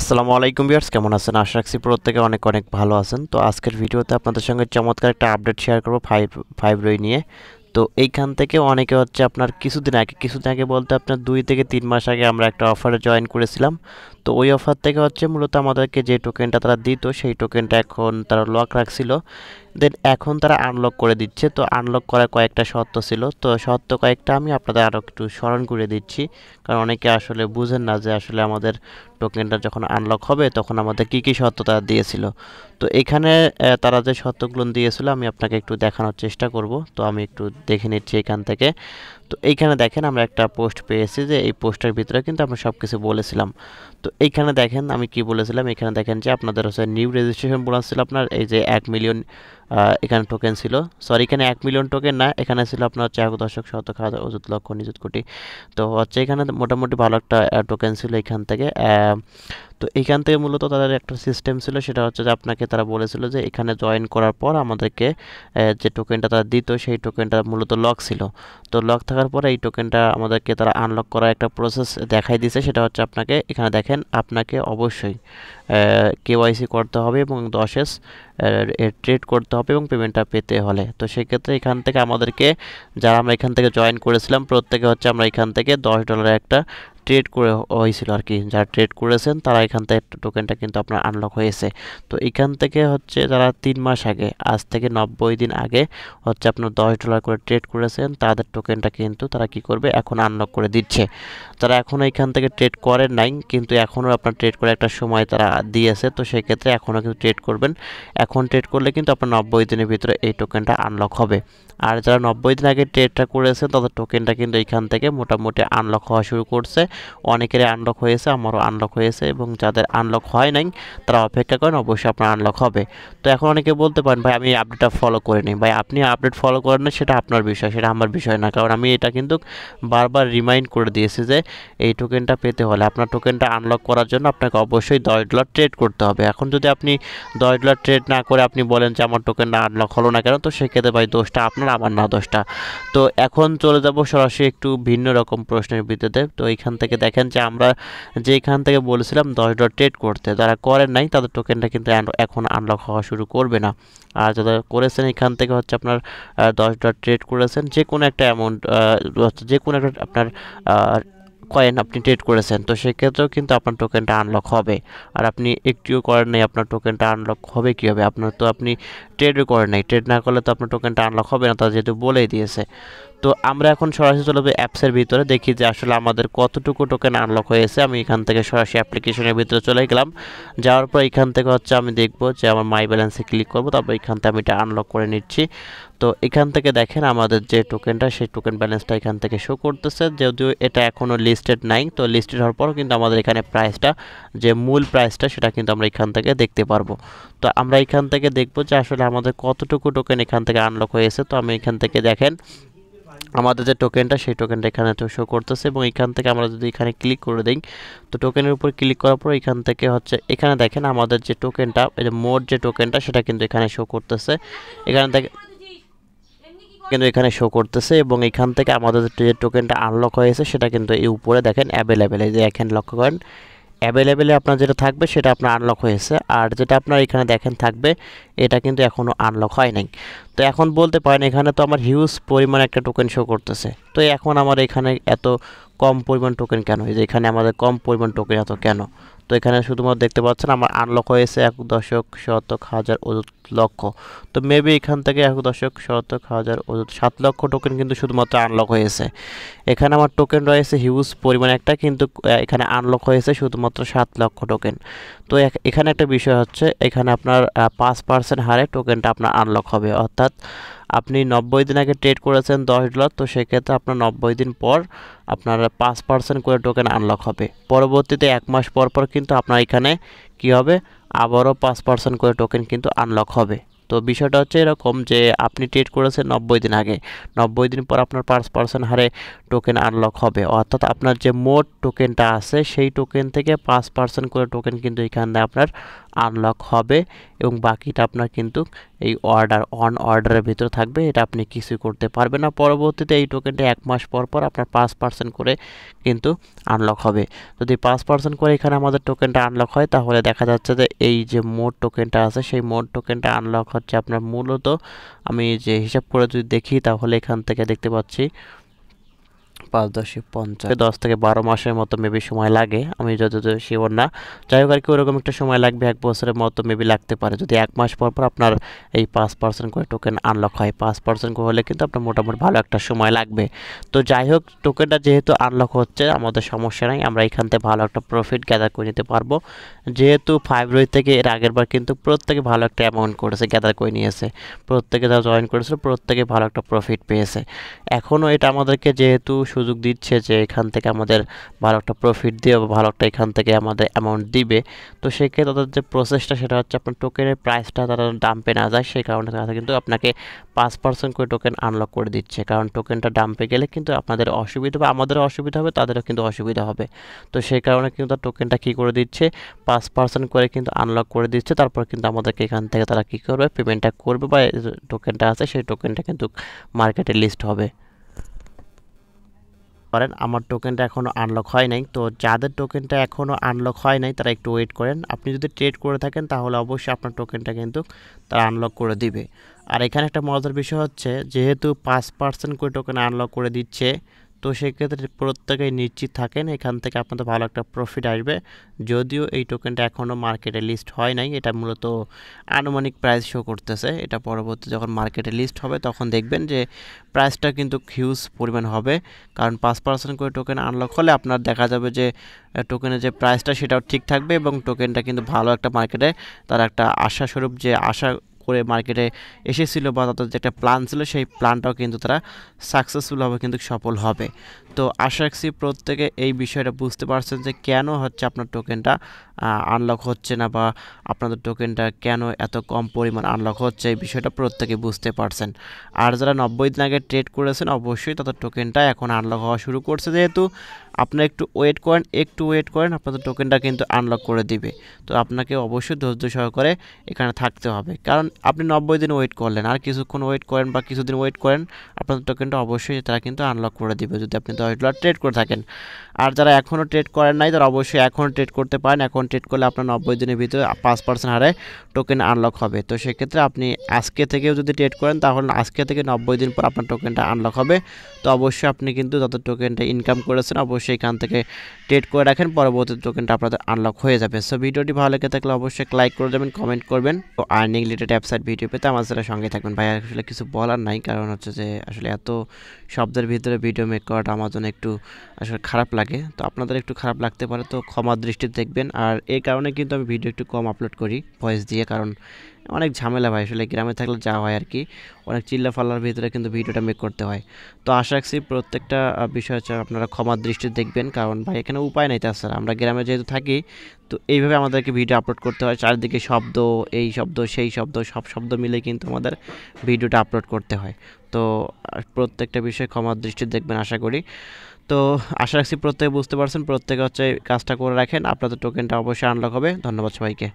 আসসালামু আলাইকুম ভিউয়ার্স, কেমন আছেন? আশা রাখছি প্রত্যেকে অনেক অনেক ভালো আছেন। তো আজকের ভিডিওতে আপনাদের সঙ্গে চমৎকার একটা আপডেট শেয়ার করব ফাইভ রই নিয়ে। তো এইখান থেকে অনেকে হচ্ছে আপনার কিছুদিন আগে বলতে আপনার 2 থেকে 3 মাস আগে আমরা একটা অফারে জয়েন করেছিলাম। তো ওই অফার থেকে হচ্ছে মূলত আমাদেরকে যে টোকেনটা তারা দিত সেই টোকেনটা এখন তারা লক রাখছিল, দেন এখন তারা আনলক করে দিচ্ছে। তো আনলক করার কয়েকটা শর্ত ছিল, তো শর্ত কয়েকটা আমি আপনাদের আরও একটু স্মরণ করে দিচ্ছি, কারণ অনেকে আসলে বুঝেন না যে আসলে আমাদের টোকেনটা যখন আনলক হবে তখন আমাদের কী কী শর্ত তারা দিয়েছিল। তো এখানে তারা যে শর্তগুলো দিয়েছিল আমি আপনাকে একটু দেখানোর চেষ্টা করব। তো আমি একটু দেখে নিচ্ছি এখান থেকে। তো এইখানে দেখেন আমরা একটা পোস্ট পেয়েছি, যে এই পোস্টের ভিতরে কিন্তু আমরা সব কিছু বলেছিলাম। তো এইখানে দেখেন আমি কি বলেছিলাম, এখানে দেখেন যে আপনাদের হচ্ছে নিউ রেজিস্ট্রেশন বোনাস ছিল আপনার এই যে 1 মিলিয়ন এখানে টোকেন ছিল। সরি, এখানে 1 মিলিয়ন টোকেন না, এখানে ছিল আপনার হচ্ছে 1.1 অযুত লক্ষ নিযুত কোটি। তো হচ্ছে এখানে মোটামুটি ভালো একটা টোকেন ছিল এখান থেকে। তো এইখান থেকে মূলত তাদের একটা সিস্টেম ছিল, সেটা হচ্ছে যে আপনাকে তারা বলেছিল যে এখানে জয়েন করার পর আমাদেরকে যে টোকেনটা তারা দিত সেই টোকেনটা মূলত লক ছিল। তো লক থাকার পরে এই টোকেনটা আমাদেরকে তারা আনলক করার একটা প্রসেস দেখাই দিয়েছে। সেটা হচ্ছে আপনাকে এখানে দেখেন আপনাকে অবশ্যই কেওয়াইসি করতে হবে এবং 10s এর ট্রেড করতে হবে এবং পেমেন্টটা পেতে হলে। তো সেক্ষেত্রে এখান থেকে আমাদেরকে যারা আমরা এখান থেকে জয়েন করেছিলাম প্রত্যেকে হচ্ছে আমরা এখান থেকে $10 একটা ট্রেড করে হয়েছিল আর কি। যারা ট্রেড করেছেন তারা এখান থেকে টোকেনটা কিন্তু আপনার আনলক হয়েছে। তো এখান থেকে হচ্ছে যারা 3 মাস আগে, আজ থেকে 90 দিন আগে হচ্ছে আপনার $10 করে ট্রেড করেছেন তাদের টোকেনটা কিন্তু তারা কি করবে এখন আনলক করে দিচ্ছে। যারা এখনও এখান থেকে ট্রেড করেন নাই কিন্তু এখনও আপনার ট্রেড করে একটা সময় তারা দিয়েছে, তো সেক্ষেত্রে এখনও কিন্তু ট্রেড করবেন। এখন ট্রেড করলে কিন্তু আপনার 90 দিনের ভিতরে এই টোকেনটা আনলক হবে। আর যারা 90 দিন আগে ট্রেডটা করেছে তাদের টোকেনটা কিন্তু এখান থেকে মোটামুটি আনলক হওয়া শুরু করছে। অনেকেরই আনলক হয়েছে, আমারও আনলক হয়েছে, এবং যাদের আনলক হয় নাই তারা অপেক্ষা করেন, অবশ্যই আপনার আনলক হবে। তো এখন অনেকে বলতে পারেন ভাই আমি আপডেটটা ফলো করে নিই। ভাই আপনি আপডেট ফলো করেন না সেটা আপনার বিষয়, সেটা আমার বিষয় না, কারণ আমি এটা কিন্তু বারবার রিমাইন্ড করে দিয়েছি যে এই টোকেনটা পেতে হলে আপনার টোকেনটা আনলক করার জন্য আপনাকে অবশ্যই $10 ট্রেড করতে হবে। এখন যদি আপনি $10 ট্রেড না করে আপনি বলেন যে আমার টোকেনটা আনলক হলো না কেন, তো সেক্ষেত্রে ভাই দোষটা আপনার, আমার না দোষটা। তো এখন চলে যাব সরাসরি একটু ভিন্ন রকম প্রশ্নের ভিত্তিতে। তো এইখান থেকে দেখেন যে আমরা যে এখান থেকে বলেছিলাম $10 ট্রেড করতে, যারা করেন নাই তাদের টোকেনটা কিন্তু এখন আনলক হওয়া শুরু করবে না। আর যারা করেছেন এখান থেকে হচ্ছে আপনার $10 ট্রেড করেছেন, যে কোনো একটা অ্যামাউন্ট, যে কোনো একটা আপনার কয়েন আপনি ট্রেড করেছেন, তো সেক্ষেত্রেও কিন্তু আপনার টোকেনটা আনলক হবে। আর আপনি একটিও করেন নাই, আপনার টোকেনটা আনলক হবে কীভাবে? আপনার তো আপনি ট্রেডও করেন নাই, ট্রেড না করলে তো আপনার টোকেনটা আনলক হবে না, তা যেহেতু বলেই দিয়েছে। তো আমরা এখন সরাসরি চলে যাবো অ্যাপসের ভিতরে, দেখি যে আসলে আমাদের কতটুকু টোকেন আনলক হয়েছে। আমি এখান থেকে সরাসরি অ্যাপ্লিকেশনের ভিতরে চলে গেলাম। যাওয়ার পর এখান থেকে হচ্ছে আমি দেখব যে আমার মাই ব্যালেন্সে ক্লিক করব, তারপর এখান থেকে আমি এটা আনলক করে নিচ্ছি। তো এখান থেকে দেখেন আমাদের যে টোকেনটা সেই টোকেন ব্যালেন্সটা এখান থেকে শো করতেছে, যদিও এটা এখনও লিস্টেড নাই। তো লিস্টেড হওয়ার পরও কিন্তু আমাদের এখানে প্রাইসটা, যে মূল প্রাইসটা, সেটা কিন্তু আমরা এখান থেকে দেখতে পারবো। তো আমরা এখান থেকে দেখব যে আসলে আমাদের কতটুকু টোকেন এখান থেকে আনলক হয়েছে। তো আমি এখান থেকে দেখেন আমাদের যে টোকেনটা সেই টোকেনটা এখানে তো শো করতেছে, এবং এখান থেকে আমরা যদি এখানে ক্লিক করে দিই, তো টোকেনের উপর ক্লিক করার পর এখান থেকে হচ্ছে এখানে দেখেন আমাদের যে টোকেনটা, এই যে মোট যে টোকেনটা সেটা কিন্তু এখানে শো করতেছে। এখানে দেখেন কিন্তু এখানে শো করতেছে, এবং এখান থেকে আমাদের যে টোকেনটা আনলক হয়েছে সেটা কিন্তু এই উপরে দেখেন অ্যাভেলেবেল, এই যে এখানে লক্ষ্য করেন অ্যাভেলেবেলে আপনার যেটা থাকবে সেটা আপনার আনলক হয়েছে, আর যেটা আপনার এখানে দেখেন থাকবে এটা কিন্তু এখনও আনলক হয় নাই। তো এখন বলতে পারেন এখানে তো আমার হিউজ পরিমাণ একটা টোকেন শো করতেছে, তো এখন আমার এখানে এত কম পরিমাণ টোকেন কেন? এই যে এখানে আমাদের কম পরিমাণ টোকেন এত কেন? তো এখানে শুধুমাত্র দেখতে পাচ্ছেন আমার আনলক হয়েছে 1.1 অযুত লক্ষ। তো মেবি এখান থেকে 1.1 অযুত 7 লক্ষ টোকেন কিন্তু শুধুমাত্র আনলক হয়েছে। এখানে আমার টোকেন রয়েছে হিউজ পরিমাণ একটা, কিন্তু এখানে আনলক হয়েছে শুধুমাত্র 7 লক্ষ টোকেন। তো এখানে একটা বিষয় হচ্ছে এখানে আপনার 5% হারে টোকেনটা আপনার আনলক হবে, অর্থাৎ আপনি 90 দিন আগে ট্রেড করেছেন $10, তো সেক্ষেত্রে আপনার 90 দিন পর আপনার 5% করে টোকেন আনলক হবে। পরবর্তীতে 1 মাস পর পর কিন্তু আপনার এখানে কি হবে, আবারও 5% করে টোকেন কিন্তু আনলক হবে। তো বিষয়টা হচ্ছে এরকম যে আপনি ট্রেড করেছেন 90 দিন আগে, 90 দিন পর আপনার 5% হারে টোকেন আনলক হবে, অর্থাৎ আপনার যে মোট টোকেনটা আছে সেই টোকেন থেকে 5% করে টোকেন কিন্তু এখানে আপনার আনলক হবে, এবং বাকিটা আপনার কিন্তু এই অন অর্ডারের ভিতরে থাকবে, এটা আপনি কিছুই করতে পারবেন না। পরবর্তীতে এই টোকেনটা 1 মাস পর পর আপনার 5% করে কিন্তু আনলক হবে। যদি 5% করে এখানে আমাদের টোকেনটা আনলক হয়, তাহলে দেখা যাচ্ছে যে এই যে মোট টোকেনটা আছে সেই মোট টোকেনটা আনলক হচ্ছে আপনার মূলত, আমি যে হিসাব করে যদি দেখি তাহলে এখান থেকে দেখতে পাচ্ছি 5-10-50 10 থেকে 12 মাসের মতো মেবি সময় লাগে, আমি যতদূর শিওর না। যাই হোক আর কি, ওরকম একটা সময় লাগবে, 1 বছরের মতো মেবি লাগতে পারে, যদি 1 মাস পর পর আপনার এই 5% করে টোকেন আনলক হয়। 5% করে হলে কিন্তু আপনার মোটামুটি ভালো একটা সময় লাগবে। তো যাই হোক, টোকেনটা যেহেতু আনলক হচ্ছে আমাদের সমস্যা নাই, আমরা এখান থেকে ভালো একটা প্রফিট গ্যাদার করে নিতে পারবো। যেহেতু ফাইব্রুয়ারি থেকে এর আগের বার কিন্তু প্রত্যেকে ভালো একটা অ্যামাউন্ট করেছে, গ্যাদার করে নিয়েছে, প্রত্যেকে যারা জয়েন করেছিল প্রত্যেকে ভালো একটা প্রফিট পেয়েছে। এখনও এটা আমাদেরকে যেহেতু সুযোগ দিচ্ছে যে এখান থেকে আমাদের ভালো একটা প্রফিট দিয়ে বা ভালো একটা এখান থেকে আমাদের অ্যামাউন্ট দিবে, তো সেক্ষেত্রে তাদের যে প্রসেসটা সেটা হচ্ছে আপনার টোকেনের প্রাইসটা তারা ডাম্পে না যায়, সেই কারণে তারা কিন্তু আপনাকে 5% করে টোকেন আনলক করে দিচ্ছে। কারণ টোকেনটা ডাম্পে গেলে কিন্তু আপনাদের অসুবিধা বা আমাদেরও অসুবিধা হবে, তাদেরও কিন্তু অসুবিধা হবে। তো সেই কারণে কিন্তু তার টোকেনটা কী করে দিচ্ছে, 5% করে কিন্তু আনলক করে দিচ্ছে। তারপর কিন্তু আমাদেরকে এখান থেকে তারা কী করবে, পেমেন্টটা করবে বা টোকেনটা আছে সেই টোকেনটা কিন্তু মার্কেটে লিস্ট হবে। পারেন আমার টোকেনটা এখনও আনলক হয় নাই, তো যাদের টোকেনটা এখনও আনলক হয় নাই তারা একটু ওয়েট করেন। আপনি যদি ট্রেড করে থাকেন তাহলে অবশ্যই আপনার টোকেনটা কিন্তু তারা আনলক করে দিবে। আর এখানে একটা মজার বিষয় হচ্ছে, যেহেতু 5% করে টোকেন আনলক করে দিচ্ছে, তো সেক্ষেত্রে প্রত্যেকেই নিশ্চিত থাকেন এখান থেকে আপনাদের ভালো একটা প্রফিট আসবে। যদিও এই টোকেনটা এখনও মার্কেটে লিস্ট হয় নাই, এটা মূলত আনুমানিক প্রাইস শো করতেছে, এটা পরবর্তী যখন মার্কেটে লিস্ট হবে তখন দেখবেন যে প্রাইসটা কিন্তু হিউজ পরিমাণ হবে। কারণ 5% করে টোকেন আনলক হলে আপনার দেখা যাবে যে টোকেনের যে প্রাইসটা সেটাও ঠিক থাকবে এবং টোকেনটা কিন্তু ভালো একটা মার্কেটে তার একটা আশাস্বরূপ যে আশা করে মার্কেটে এসেছিল বা তাদের যে একটা প্ল্যান ছিল সেই প্ল্যানটাও কিন্তু তারা সাকসেসফুলভাবে কিন্তু সফল হবে। তো আশা রাখছি প্রত্যেকে এই বিষয়টা বুঝতে পারছেন যে কেন হচ্ছে আপনার টোকেনটা আনলক হচ্ছে না বা আপনাদের টোকেনটা কেন এত কম পরিমাণ আনলক হচ্ছে, এই বিষয়টা প্রত্যেকে বুঝতে পারছেন। আর যারা 90 দিন আগে ট্রেড করেছেন অবশ্যই তাদের টোকেনটা এখন আনলক হওয়া শুরু করছে, যেহেতু আপনারা একটু ওয়েট করেন আপনাদের টোকেনটা কিন্তু আনলক করে দিবে। তো আপনাকে অবশ্যই ধৈর্য সহকারে এখানে থাকতে হবে, কারণ আপনি 90 দিন ওয়েট করলেন, আর কিছুক্ষণ ওয়েট করেন বা কিছুদিন ওয়েট করেন, আপনাদের টোকেনটা অবশ্যই তারা কিন্তু আনলক করে দিবে যদি আপনি $10 ট্রেড করে থাকেন। আর যারা এখনও ট্রেড করেন নাই তারা অবশ্যই এখনও ট্রেড করতে পারেন। এখন ট্রেড করলে আপনার 90 দিনের ভিতরে 5% হারে টোকেন আনলক হবে। তো সেক্ষেত্রে আপনি আজকে থেকেও যদি ট্রেড করেন তাহলে আজকে থেকে 90 দিন পর আপনার টোকেনটা আনলক হবে। তো অবশ্যই আপনি কিন্তু যত টোকেনটা ইনকাম করেছেন অবশ্যই এখান থেকে ট্রেড করে রাখেন, পরবর্তী টোকেনটা আপনাদের আনলক হয়ে যাবে। সো ভিডিওটি ভালো লেগে থাকলে অবশ্যই লাইক করে দেবেন, কমেন্ট করবেন। তো আর্নিং রিলেটেড ওয়েবসাইট ভিডিও পেতে আমার সাথে সঙ্গে থাকবেন। ভাই আসলে কিছু বলার নাই, কারণ হচ্ছে যে আসলে এত শব্দের ভিতরে ভিডিও মেক করাটা আমার জন্য একটু আসলে খারাপ লাগে। তো আপনাদের একটু খারাপ লাগতে পারে, তো ক্ষমার দৃষ্টিতে দেখবেন। আর এই কারণে কিন্তু আমি ভিডিও একটু কম আপলোড করি ভয়েস দিয়ে, কারণ অনেক ঝামেলা ভাই, আসলে গ্রামে থাকলে যা হয় আর কি, অনেক চিল্লা ফাল্লার ভিতরে কিন্তু ভিডিওটা মেক করতে হয়। তো আশা রাখছি প্রত্যেকটা বিষয় হচ্ছে আপনারা ক্ষমার দৃষ্টিতে দেখবেন, কারণ ভাই এখানে উপায় নাই, তাছাড়া আমরা গ্রামে যেহেতু থাকি তো এইভাবে আমাদেরকে ভিডিও আপলোড করতে হয়। চারিদিকে শব্দ, এই শব্দ সেই শব্দ, সব শব্দ মিলে কিন্তু আমাদের ভিডিওটা আপলোড করতে হয়। তো প্রত্যেকটা বিষয় ক্ষমার দৃষ্টিতে দেখবেন আশা করি। তো আশা রাখছি প্রত্যেকে বুঝতে পারছেন, প্রত্যেকে হচ্ছে কাজটা করে রাখেন, আপনাদের টোকেনটা অবশ্যই আনলক হবে। ধন্যবাদ সবাইকে।